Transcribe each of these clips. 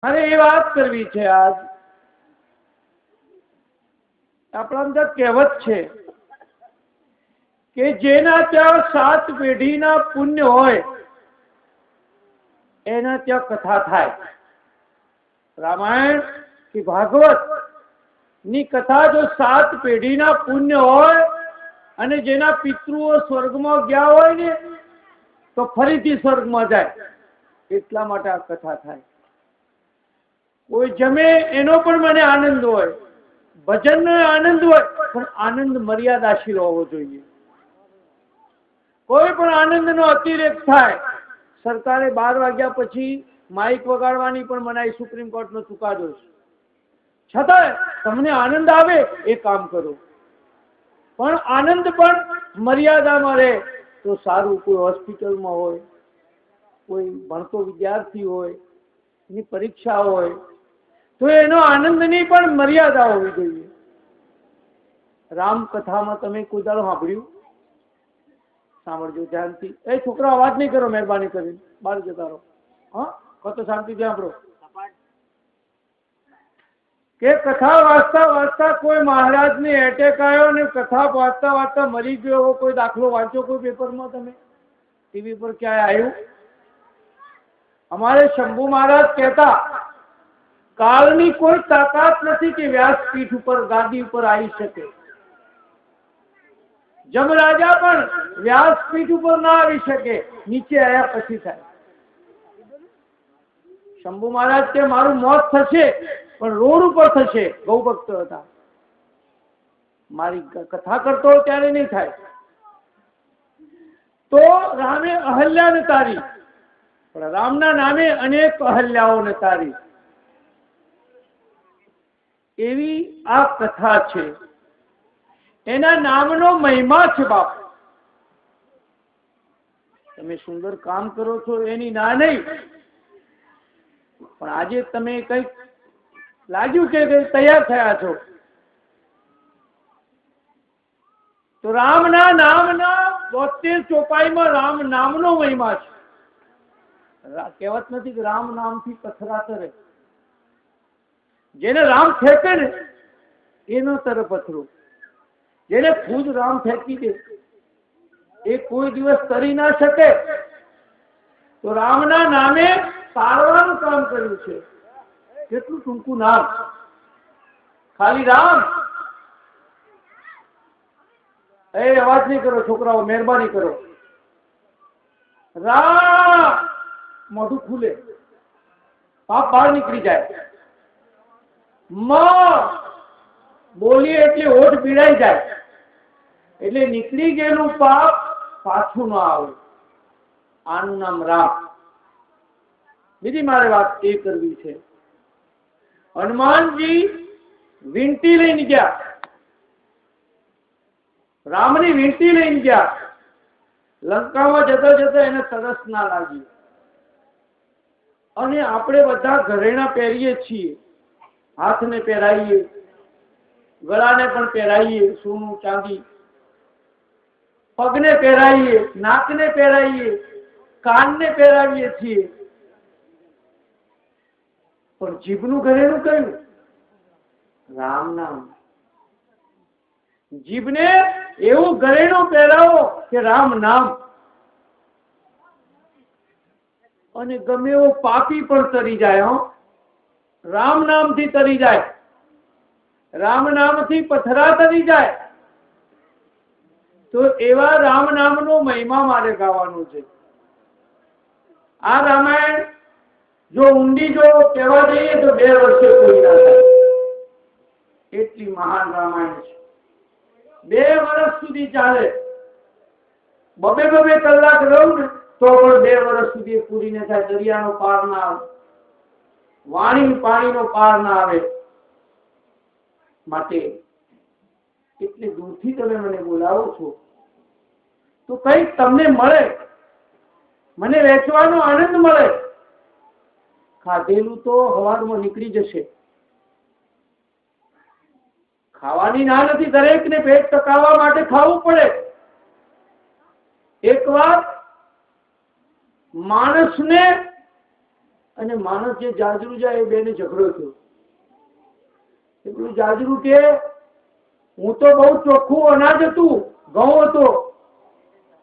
અને એ વાત કરવી છે આજ આપણા અંદર કહેવત છે કે જેના ત્યાં 7 પેઢીના પુણ્ય હોય એના ત્યાં કથા થાય. રામાયણ કે ભાગવત ની કથા જો 7 પેઢીના પુણ્ય હોય અને જેના પિતૃઓ સ્વર્ગમાં ગયા હોય ને તો ફરીથી સ્વર્ગમાં જાય, એટલા માટે આ કથા થાય. કોઈ જમે એનો પણ મને આનંદ હોય, ભજનનો આનંદ હોય, પણ આનંદ મર્યાદાશીલ હોવો જોઈએ. કોઈ પણ આનંદનો અતિરેક થાય. સરકારે 12 વાગ્યા પછી માઇક વગાડવાની પણ મનાઈ સુપ્રીમ કોર્ટનો ચુકાદો છે. છતાંય તમને આનંદ આવે એ કામ કરો, પણ આનંદ પણ મર્યાદામાં રહે તો સારું. કોઈ હોસ્પિટલમાં હોય, કોઈ ભણતો વિદ્યાર્થી હોય, એની પરીક્ષા હોય તો એનો આનંદની પણ મર્યાદા હોવી જોઈએ. રામકથામાં તમે કોઈ દાડો સાંભળ્યું? સાંભળજો ધ્યાનથી. એ છોકરા અવાજ નહીં કરો, મહેરબાની કરીને બહાર જતા રહો. હા, કતો શાંતિથી સાંભળો કે કથા વાંચતા વાંચતા કોઈ મહારાજને એટેક આવ્યો ને કથા વાંચતા વાંચતા મરી ગયો એવો કોઈ દાખલો વાંચો કોઈ પેપરમાં? તમે ટીવી પર ક્યાંય આવ્યું? અમારે શંભુ મહારાજ કહેતા, કાળની કોઈ તાકાત નથી કે વ્યાસપીઠ ઉપર ગાદી ઉપર આવી શકે. જમરાજા પણ વ્યાસપીઠ ઉપર ના આવી શકે, નીચે આવ્યા પછી થાય. શંભુ મહારાજ કે મારું મોત થશે પણ રોડ ઉપર થશે. ગૌ ભક્ત હતા. મારી કથા કરતો ત્યારે નહીં થાય. તો રામે અહલ્યાને તારી, પણ રામના નામે અનેક અહલ્યાઓને તારી. એવી આ કથા છે. એના નામનો મહિમા છે. બાપ, તમે સુંદર કામ કરો છો એની ના નહીં, પણ આજે તમે કઈક લાગ્યું કે તૈયાર થયા છો તો રામના નામના 72 ચોપાઈમાં રામ નામનો મહિમા છે. કહેવત નથી કે રામ નામથી પથરા તરે. જેને રામ ફેંકે ને એનો તરે પથરો. જેને ખુદ રામ ફેંકી દે એ કોઈ દિવસ તરી ના શકે. તો રામના નામે તારવાનું કામ કર્યું છે. કેટલું ટૂંકું નામ, ખાલી રામ. એ અવાજ નહીં કરો છોકરાઓ, મહેરબાની કરો. રામ મોઢું ખુલે, પાપ બહાર નીકળી જાય. બોલીએ એટલે હોઠ પીડાઈ જાય, એટલે નીકળી ગયેલું પાપ પાછું ના આવે. આનું નામ રામ. બીજી મારે વાત એ કરવી છે. હનુમાનજી વીંટી લઈને ગયા, રામની વીંટી લઈને ગયા. લંકામાં જતા જતા એને તરસ ના લાગી. અને આપણે બધા ઘરેણા પહેરીએ છીએ, હાથને પહેરાવીએ, ગળાને પણ પહેરાવીએ, સોનું ચાંદી, પગને પહેરાવીએ, નાકને પહેરાવીએ, કાનને પહેરાવીએ છીએ. પણ જીભનું ઘરેણું કયું? રામ નામ. જીભને એવું ઘરેણું પહેરાવો કે રામ નામ. અને ગમે એવો પાપી પણ તરી જાય. રામ નામથી તરી જાય, રામ નામથી પથરા તરી જાય. તો એવા રામ નામનો મહિમા મારે ગાવાનો છે. આ રામાયણ જો ઊંડી જો કહેવા જઈએ તો 2 વર્ષે પૂરી ના થાય, એટલી મહાન રામાયણ છે. 2 વર્ષ સુધી ચાલે. બબે કલાક રહું ને તો પણ 2 વર્ષ સુધી પૂરી ન થાય. દરિયાનો પાર ના આવે, વાણી પાણીનો પાર ના આવે. માટે એટલે દૂરથી તમે મને બોલાવો છો તો કઈક તમને મળે, મને વેચવાનો આનંદ મળે. ખાધેલું તો હવારમાં નીકળી જશે. ખાવાની ના નથી, દરેકને પેટ ટકાવવા માટે ખાવું પડે. એક વાર માણસને અને માણસ જે જાજરૂ જાય એ બેને ઝઘડો થયો. એટલું જાજરૂ કે હું તો બહુ ચોખ્ખું અનાજ હતું, ઘઉં હતો,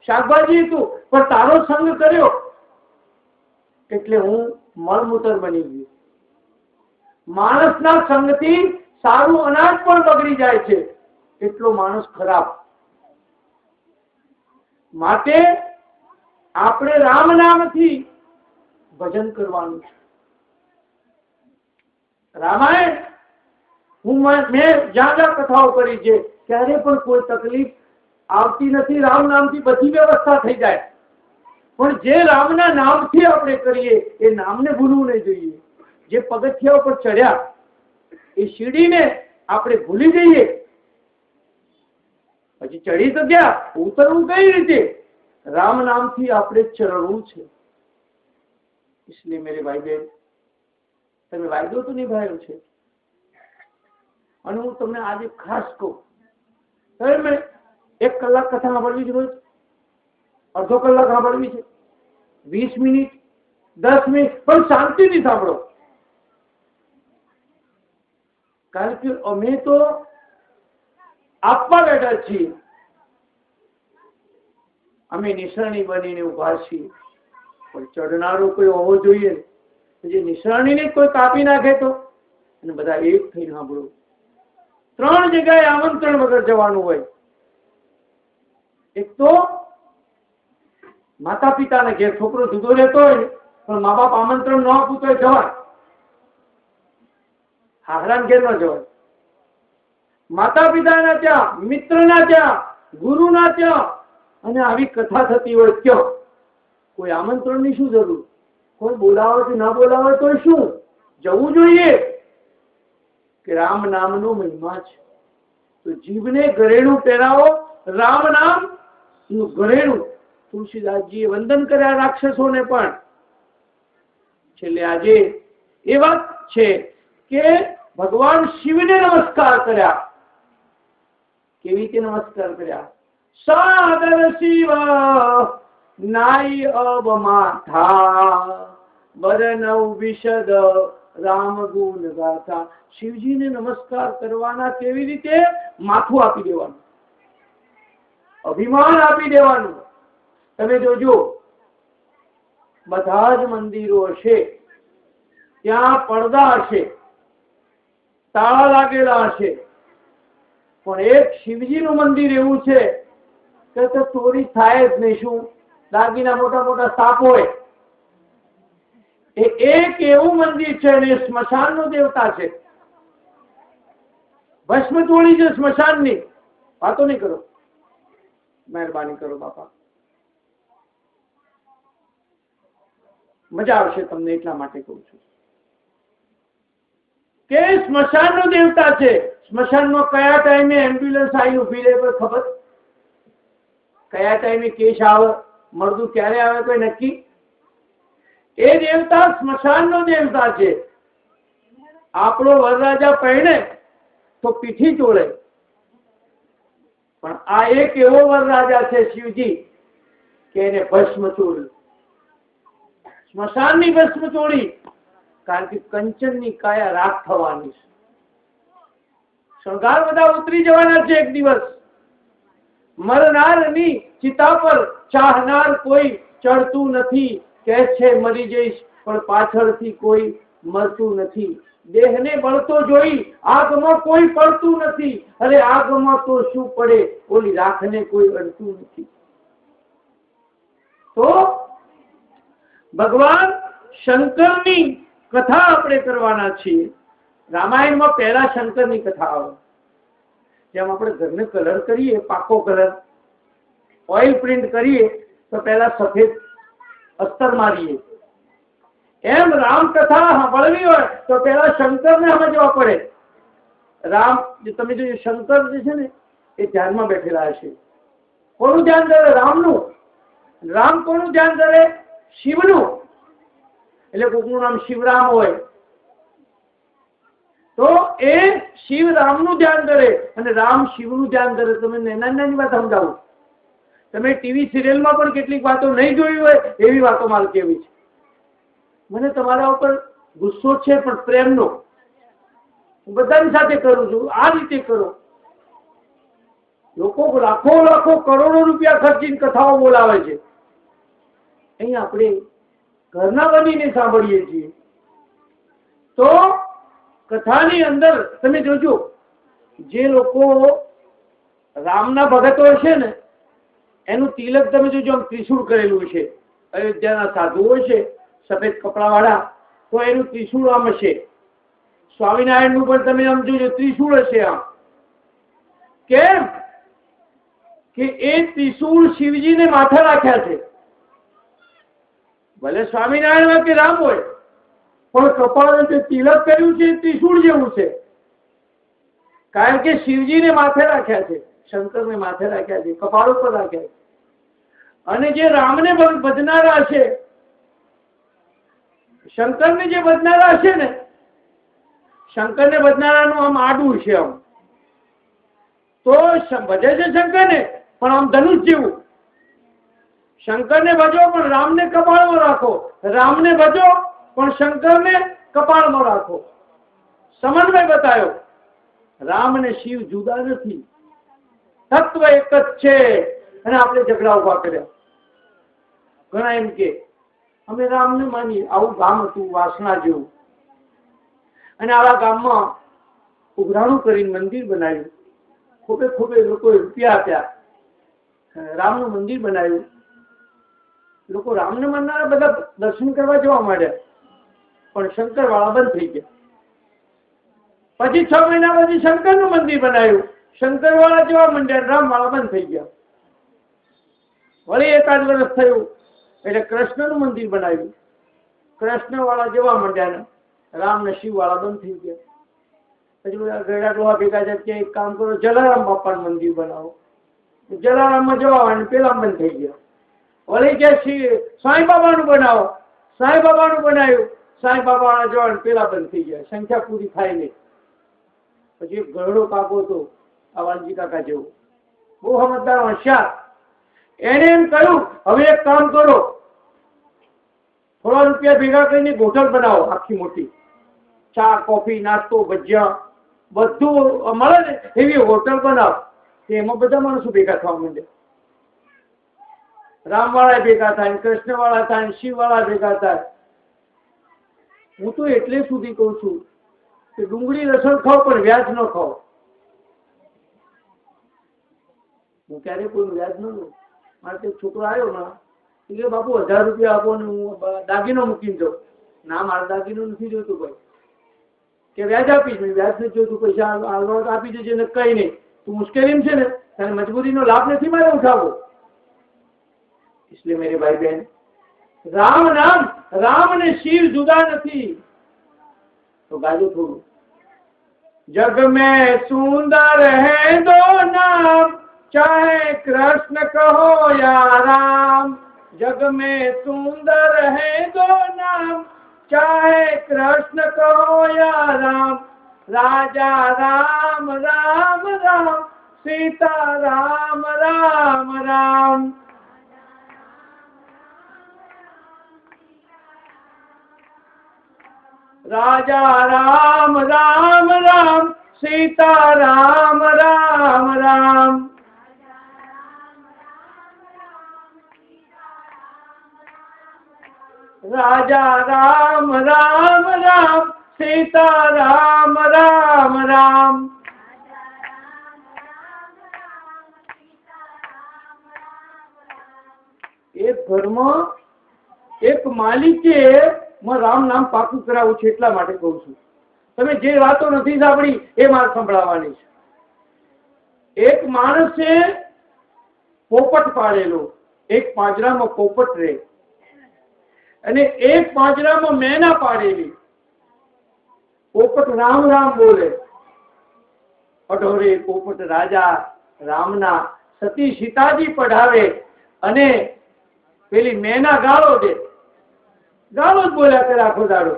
શાકભાજી હતું, પણ તારો સંગ કર્યો એટલે હું મળમૂતર બની ગયું. માણસના સંગથી સારું અનાજ પણ બગડી જાય છે, એટલો માણસ ખરાબ. માટે આપણે રામ નામથી ભજન કરવાનું છે. રામાયણ મેં જ્યાં જ્યાં કથાઓ કરી છે ત્યારે પણ કોઈ તકલીફ આવતી નથી. રામ નામથી બધી વ્યવસ્થા થઈ જાય. પણ જે રામના નામથી આપણે કરીએ એ નામને ભૂલવું નહીં જોઈએ. જે પગથિયા ઉપર ચડ્યા એ સીડીને આપણે ભૂલી જઈએ, પછી ચડી તો ગયા, ઉતરવું કઈ રીતે? રામ નામથી આપણે ચરણવું છે. इसलिए मेरे भाई बहन, તમે વાયદો તો નિભાવ્યો છે. અને હું તમને આજે ખાસ કહું, મેં 1 કલાક કથા સાંભળવી છે, રોજ અડધો કલાક સાંભળવી છે, 20 મિનિટ 10 મિનિટ, પણ શાંતિથી સાંભળો. કારણ કે અમે તો આપવા બેઠા છીએ, અમે નિશાની બનીને ઉભા છીએ, પણ ચડનારો કોઈ હોવો જોઈએ. જે નિશાનીને કોઈ કાપી નાખે તો, અને બધા એક થઈને સાંભળો. 3 જગ્યાએ આમંત્રણ વગર જવાનું હોય. એક તો માતા પિતાને ઘેર, છોકરો જુદો રહેતો હોય પણ મા બાપ આમંત્રણ ન આપવું તો જવાય, હાહરાન ઘેર ન જવાય. માતા પિતાના ત્યાં, મિત્રના ત્યાં, ગુરુના ત્યાં, અને આવી કથા થતી હોય ત્યાં કોઈ આમંત્રણની શું જરૂર? કોઈ બોલાવે કે ના બોલાવે તો શું, જવું જોઈએ. કે રામ નામનો મહિમા છે. તો જીભને ઘરેણું પહેરાવો, રામ નામ નું ઘરેણું. તુલસીદાસજીએ વંદન કર્યા રાક્ષસોને પણ. છેલ્લે આજે એ વાત છે કે ભગવાન શિવને નમસ્કાર કર્યા. કેવી રીતે નમસ્કાર કર્યા? સાદર શિવ નાઈ અબ માથા, બરનૌ વિશદ રામ ગુણ ગાથા. શિવજીને નમસ્કાર કરવાના કેવી રીતે? માથું આપી દેવાનું, અભિમાન આપી દેવાનું. તમે જોજો, બધા જ મંદિરો હશે ત્યાં પડદા હશે, તાળા લાગેલા હશે, પણ એક શિવજીનું મંદિર એવું છે કે તો ચોરી થાય જ નહીં. શું? દાગીના મોટા મોટા સાપ હોય. એક એવું મંદિર છે અને સ્મશાનનો દેવતા છે. ભસ્મ ચોરી છે સ્મશાનની. વાતો નહીં કરો, મહેરબાની કરો બાપા, મજા આવશે તમને એટલા માટે કહું છું કે સ્મશાનનો દેવતા છે. સ્મશાનમાં કયા ટાઈમે એમ્બ્યુલન્સ આવી ઉભી રહે કોઈ ખબર? કયા ટાઈમે કેસ આવે, મરદું ક્યારે આવે કોઈ નક્કી? એ દેવતા સ્મશાનનો દેવતા છે. આપણો વરરાજા પહેણે તો પીઠી ચોળે, પણ આ એક એવો વરરાજા છે શિવજી કે એને ભસ્મ ચોળ્યું. સ્મશાનની ભસ્મ ચોળી, કારણ કે કંચનની કાયા રાખ થવાની છે. શણગાર બધા ઉતરી જવાના છે એક દિવસ. મરનારની ચિતા પર ચાહનાર કોઈ ચડતું નથી. કે છે મરી જઈશ, પણ પાછળથી કોઈ મરતું નથી. દેહને બળતો જોઈ આગમાં કોઈ પડતું નથી. અરે આગમાં તો શું પડે, ઓલી રાખને કોઈ અડતું નથી. તો ભગવાન શંકરની કથા આપણે કરવાના છીએ. રામાયણમાં પહેલા શંકરની કથા આવે. જેમ આપણે ઘરને કલર કરીએ, પાકો કલર, ઓઇલ પ્રિન્ટ કરીએ તો પહેલા સફેદ અસ્તર મારીએ, એમ રામ કથા સાંભળવી હોય તો પહેલા શંકરને સમજવા પડે. રામ, તમે જો શંકર જે છે ને એ ધ્યાનમાં બેઠેલા હશે. કોનું ધ્યાન ધરે? રામનું. રામ કોનું ધ્યાન ધરે? શિવનું. એટલે કોકનું નામ શિવરામ હોય તો એ શિવ રામનું ધ્યાન ધરે અને રામ શિવનું ધ્યાન ધરે. તમે નાની વાત સમજાવું. તમે ટીવી સિરિયલમાં પણ કેટલીક વાતો નહીં જોઈ હોય એવી વાતો મારે કેવી છે. મને તમારા ઉપર ગુસ્સો છે, પણ પ્રેમનો. હું બધાની સાથે કરું છું, આ રીતે કરો. લોકો લાખો લાખો કરોડો રૂપિયા ખર્ચીને કથાઓ બોલાવે છે. અહીં આપણે ઘરના બનીને સાંભળીએ છીએ. તો કથાની અંદર તમે જોજો, જે લોકો રામના ભગતો હશે ને, એનું તિલક તમે જોજો, આમ ત્રિશૂળ કરેલું છે. અયોધ્યાના સાધુઓ છે સફેદ કપડા વાળા, તો એનું ત્રિશૂળ આમ હશે. સ્વામિનારાયણ નું પણ તમે આમ જોજો, ત્રિશૂળ હશે આમ. કેમ કે એ ત્રિશૂળ શિવજીને માથે રાખ્યા છે. ભલે સ્વામિનારાયણ કે રામ હોય, પણ કપાળે જે તિલક કર્યું છે એ ત્રિશૂળ જેવું છે. કારણ કે શિવજીને માથે રાખ્યા છે, શંકરને માથે રાખ્યા છે, કપાળ ઉપર રાખ્યા છે. અને જે રામને ભજનારા છે, શંકરને જે ભજનારા છે ને, શંકરને ભજનારાનું આમ આડું છે આમ. તો ભજે છે શંકરને, પણ આમ ધનુષ જેવું. શંકરને ભજો પણ રામને કપાળમાં રાખો, રામને ભજો પણ શંકરને કપાળમાં રાખો. સમન્વય બતાવ્યો. રામ અને શિવ જુદા નથી, તત્વ એક જ છે. અને આપણે ઝઘડા ઉભા કર્યા. ઘણા એમ કે અમે રામને માનીએ. આવું ગામ હતું વાસણા જેવું, અને આવા ગામમાં ઉઘરાણું કરીને મંદિર બનાવ્યું. ખોબે ખોબે લોકોએ રૂપિયા આપ્યા, રામનું મંદિર બનાવ્યું. લોકો રામને માનનારા બધા દર્શન કરવા જવા માંડ્યા, પણ શંકર વાળા બંધ થઈ ગયા. પછી 6 મહિના પછી શંકરનું મંદિર બનાવ્યું, શંકર વાળા જવા માંડ્યા, રામ વાળા બંધ થઈ ગયા. વળી 1 વર્ષ થયું એટલે કૃષ્ણનું મંદિર બનાવ્યું, કૃષ્ણ વાળા જવા માંડ્યા, રામ ને શિવ વાળા બંધ થઈ ગયા. પછી ગયડા ડોહા ભેગા છે કે એક કામ કરો, જલારામ બાપાનું મંદિર બનાવો. જલારામમાં જવા માંડ્યા, પેલા બંધ થઈ ગયા. વળી કે સાંઈ બાબાનું બનાવો, સાંઈ બાબાનું બનાવ્યું, સાંઈ બાબા વાળા જવા પેલા બંધ થઈ ગયા. સંખ્યા પૂરી થાય નહીં. પછી એક ગરડો કાકો હતો, આ વાલજી કાકા જેવો, બહુ સમજદાર હોશિયાર. એને એમ કહ્યું, હવે એક કામ કરો, થોડા રૂપિયા ભેગા કરીને હોટલ બનાવો આખી મોટી. ચા, કોફી, નાસ્તો, ભજીયા બધું મળે ને એવી હોટલ બનાવો. એમાં બધા માણસો ભેગા થવા માંડે. રામ વાળા ભેગા થાય, કૃષ્ણ વાળા થાય, શિવ વાળા ભેગા થાય. હું તો એટલે સુધી કઉ છું કે ડુંગળી લસણ ખાઓ, પણ વ્યાજ ન ખાઓ. હું ક્યારે કોઈ વ્યાજ ન લઉં. મારે છોકરો આવ્યો ને, એટલે બાપુ 1000 રૂપિયા આપો ને હું દાગીનો મૂકીને જાઉં. ના, મારે દાગીનો નથી જોતું ભાઈ, કે વ્યાજ આપીશ. વ્યાજ નથી જોતું, પૈસા આપી દેજે ને કઈ નહીં. તું મુશ્કેલી છે ને, તને મજબૂરીનો લાભ નથી મારે ઉઠાવવો. इसलिए मेरे भाई बहन, राम नाम, राम ने शिव जुदा नहीं. तो गाजो थोड़ू. जग में सुंदर है दो नाम, चाहे कृष्ण कहो या राम. जग में सुंदर है दो नाम, चाहे कृष्ण कहो या राम. राजा राम राम राम, सीता राम राम राम. राजा राम राम राम, सीता राम राम राम. राजा राम राम राम, सीता राम राम राम. એક ઘરમાં એક માલિકે રામ નામ પાકું કરાવું છે, એટલા માટે કહું છું. તમે જે વાતો નથી સાંભળી એ મારે સંભળાવવાની છે. એક માણસે પોપટ પાડેલો, એક પાંજરામાં પોપટ રહે, અને એક પાંજરામાં મેના પાડેલી. પોપટ રામ રામ બોલે, અઢોરે પોપટ રાજા રામના. સતી સીતાજી પઢાવે, અને પેલી મેના ગાળો દે. ગાળો જ બોલ્યા કરે આખો દાડો.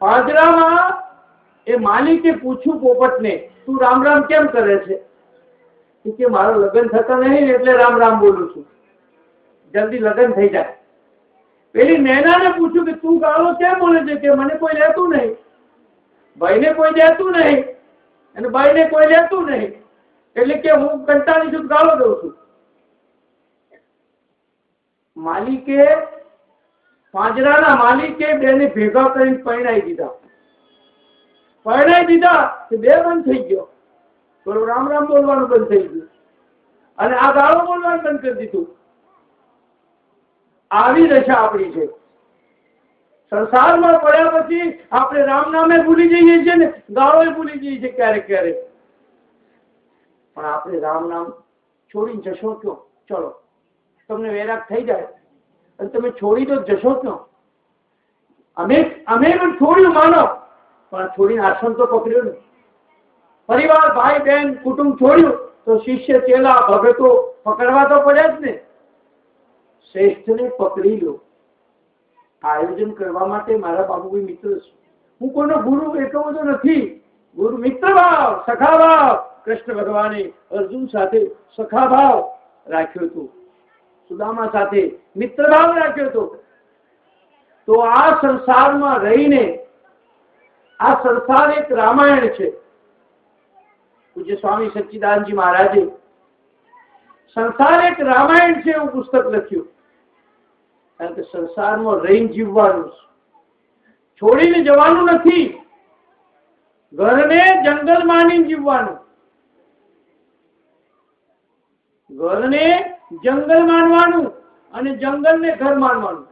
પાંજરામાં એ માલિકે પૂછ્યું પોપટને, તું રામ રામ કેમ કરે છે? કે મારો લગ્ન થતા નહીં એટલે રામ રામ બોલું છું, જલ્દી લગ્ન થઈ જાય. પેલી નૈનાને પૂછ્યું કે તું ગાળો કેમ બોલે છે? કે મને કોઈ લેતું નહીં, ભાઈને કોઈ દેતું નહીં અને ભાઈને કોઈ લેતું નહીં, એટલે કે હું કંટાળી છું, ગાળો દઉં છું. માલિકે, પાંજરાના માલિકે બેને ભેગા કરીને પરણાઈ દીધા. તે બે બંધ થઈ ગયો. થોડું રામ રામ બોલવાનું બંધ થઈ ગયું અને આ ગાળો બોલવાનું બંધ કરી દીધું. આવી દશા આપણી છે. સંસારમાં પડ્યા પછી આપણે રામ નામે ભૂલી જઈએ છીએ ને ગાળો ભૂલી જઈએ છીએ ક્યારેક ક્યારેક. પણ આપણે રામ નામ છોડીને જશો ક્યો? ચલો, તમને વૈરાગ થઈ જાય અને તમે છોડી તો જશો ક્યો? અમે પણ છોડ્યું માનો, પણ છોડીને આશ્રમ તો પકડ્યો ને. પરિવાર, ભાઈ બહેન, કુટુંબ છોડ્યું તો શિષ્ય, ચેલા, ભગતો પકડવા તો પડે જ ને. શ્રેષ્ઠને પકડી લો. આયોજન કરવા માટે મારા બાબુભાઈ મિત્ર છે. હું કોઈનો ગુરુ એટલો બધો નથી. ગુરુ મિત્ર ભાવ, સખા ભાવ. કૃષ્ણ ભગવાને અર્જુન સાથે સખા ભાવ રાખ્યો હતો, સુદામા સાથે મિત્ર ભાવ રાખ્યો હતો. તો આ સંસારમાં રહીને, આ સંસાર એક રામાયણ છે. પૂજ્ય સ્વામી સચ્ચિદાનંદજી મહારાજે સંસાર એક રામાયણ છે એવું પુસ્તક લખ્યું. કારણ કે સંસારમાં રહીને જીવવાનું છે, છોડીને જવાનું નથી. ઘરને જંગલ માની જીવવાનું, ઘરને જંગલ માનવાનું અને જંગલને ઘર માનવાનું.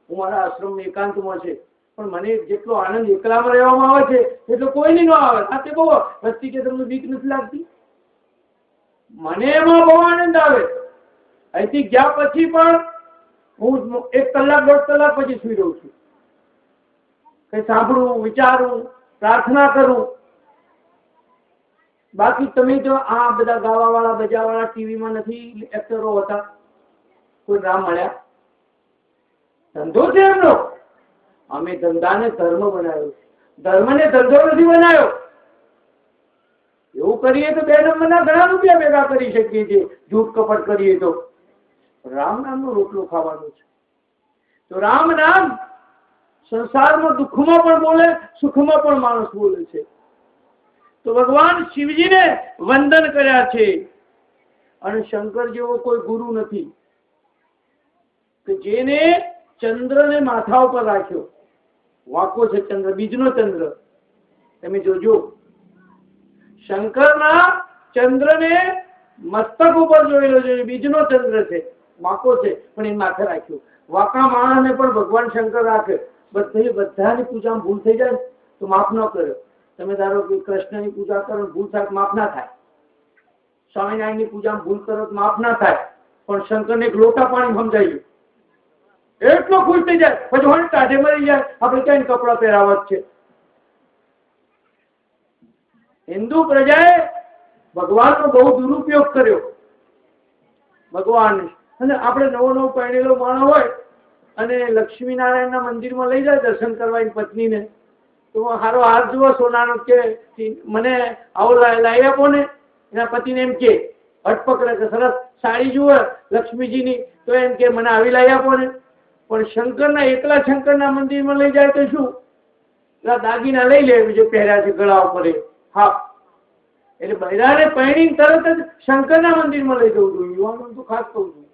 હું મારા આશ્રમ એકાંતમાં છે, પણ મને જેટલો આનંદ એકલામાં રહેવામાં આવે છે એટલો કોઈને ન આવે. આ તે બહુ વસ્તી કે તમને બીક નથી લાગતી? મને એમાં બહુ આનંદ આવે. અહીંથી ગયા પછી પણ હું 1 કલાક 1.5 કલાક પછી સુઈ રહું છું. કઈ સાંભળવું, વિચારવું, પ્રાર્થના કરું. બાકી તમે જો આ બધા ગાવા વાળા, બજાવવા વાળા ટીવીમાં નથી એક્ટરો હતા, કોઈ નામ મળ્યા? ધંધો છે એમનો. અમે ધંધાને ધર્મ બનાવ્યો, ધર્મને ધંધો નથી બનાવ્યો. એવું કરીએ તો 2 નંબરના ઘણા રૂપિયા ભેગા કરી શકીએ છીએ. જૂઠ કપટ કરીએ તો રામ નામનો રોટલો ખાવાનો છે. તો રામ નામ સંસારમાં દુઃખમાં પણ બોલે, સુખમાં પણ માણસ બોલે છે. તો ભગવાન શિવજીને વંદન કર્યા છે. અને શંકર જેવો કોઈ ગુરુ નથી કે જેને ચંદ્રને માથા ઉપર રાખ્યો. વાંકો છે ચંદ્ર, બીજનો ચંદ્ર. તમે જોજો, શંકરના ચંદ્રને મસ્તક ઉપર જોયેલો છે, બીજનો ચંદ્ર છે, વાંકો છે, પણ એ માથે રાખ્યો. વાંકા માણસને પણ ભગવાન શંકર રાખે. બધાની પૂજામાં ભૂલ થઈ જાય તો માફ ન કર્યો. તમે ધારો કે કૃષ્ણની પૂજા કરો, ભૂલ થાય માફ ના થાય. સ્વામિનારાયણની પૂજામાં ભૂલ કરો તો માફ ના થાય. પણ શંકરને એક લોટા પાણી સમજાયું, એટલો ખુશ થઈ જાય. પછી હોય ટાઢે મરી જાય, આપણે ક્યાંય કપડા પહેરાવત છે. હિન્દુ પ્રજાએ ભગવાનનો બહુ દુરુપયોગ કર્યો. ભગવાન અને આપણે નવો પહેરેલો માણસ હોય અને લક્ષ્મીનારાયણના મંદિરમાં લઈ જાય દર્શન કરવા એની પત્નીને, તો હારો હાથ જુઓ સોનાનો, કે મને આવો લાવી આપો ને. એના પતિને એમ કે હટ પકડે કે સરસ સાડી જુઓ લક્ષ્મીજીની, તો એમ કે મને આવી લાવી આપો ને. પણ શંકરના, એકલા શંકરના મંદિરમાં લઈ જાય તો શું, દાગીના લઈ લે બીજે પહેર્યા છે ગળા ઉપર. હા, એટલે બૈરાને પહેરીને તરત જ શંકરના મંદિરમાં લઈ જવું જોઈએ. યુવાનો તો ખાસ કહું છું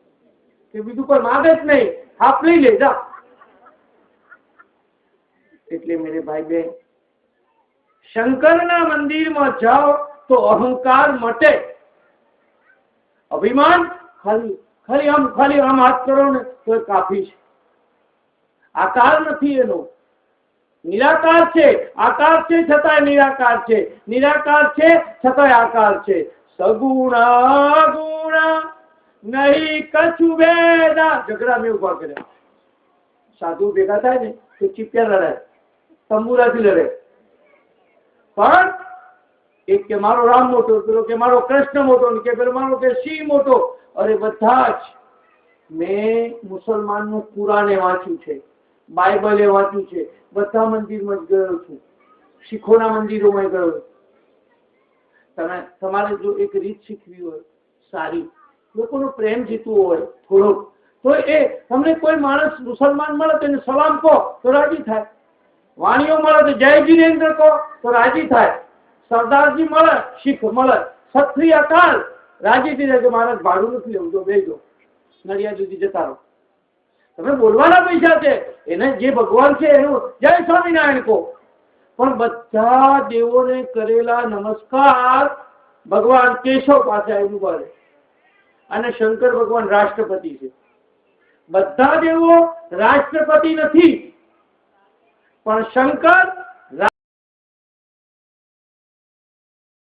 કે બીજું કોઈ માગે જ નહીં, હાફ લઈ લે જા. એટલે મેરે ભાઈ બહેન, શંકરના મંદિરમાં જાઓ તો અહંકાર મટે. અભિમાન ખાલી આમ હાથ કરો ને તો કાફી છે. આકાર નથી એનો, નિરાકાર છે. આકાર છે છતાંય નિરાકાર છે, નિરાકાર છે છતાંય આકાર છે. સગુણ ગુણ નહીં કછુ ભેદા. ઝઘડા મેં ઉભા કર્યા. સાધુ ભેગા થાય ને તો ચીપિયા લડાય, તંબુરાથી લડે. પણ એક કે મારો રામ મોટો, પેલો કે મારો કૃષ્ણ મોટો, કે પેલો મારો કે સિંહ મોટો. અરે બધા જ, મેં મુસલમાનનું કુરાને વાંચ્યું છે, બાઇબલે વાંચ્યું છે, બધા મંદિરમાં જ ગયો છું, શીખોના મંદિરોમાં ગયો. તમારે જો એક રીત શીખવી હોય સારી, લોકોનો પ્રેમ જીતવો હોય થોડોક, તો એ તમને કોઈ માણસ મુસલમાન મળે તો એને સલામ કહો તો રાજી થાય, વાણીઓ મળે તો જય જીનેન્દ્ર કહો તો રાજી થાય, સરદારજી મળે, શીખ મળે, સત શ્રી અકાલ રાજી થઈ જાય કે મહારાજ ભાડું નથી લેવું, તો બેજો નડિયાદ સુધી જતા રહો. તમે બોલવાના પૈસા છે, એને જે ભગવાન છે એનું જય સ્વામિનારાયણ કહો. પણ બધા દેવોને કરેલા નમસ્કાર ભગવાન કેશવ પાસે આવીને બોલે, અને શંકર ભગવાન રાષ્ટ્રપતિ છે. બધા દેવો રાષ્ટ્રપતિ નથી, પણ શંકર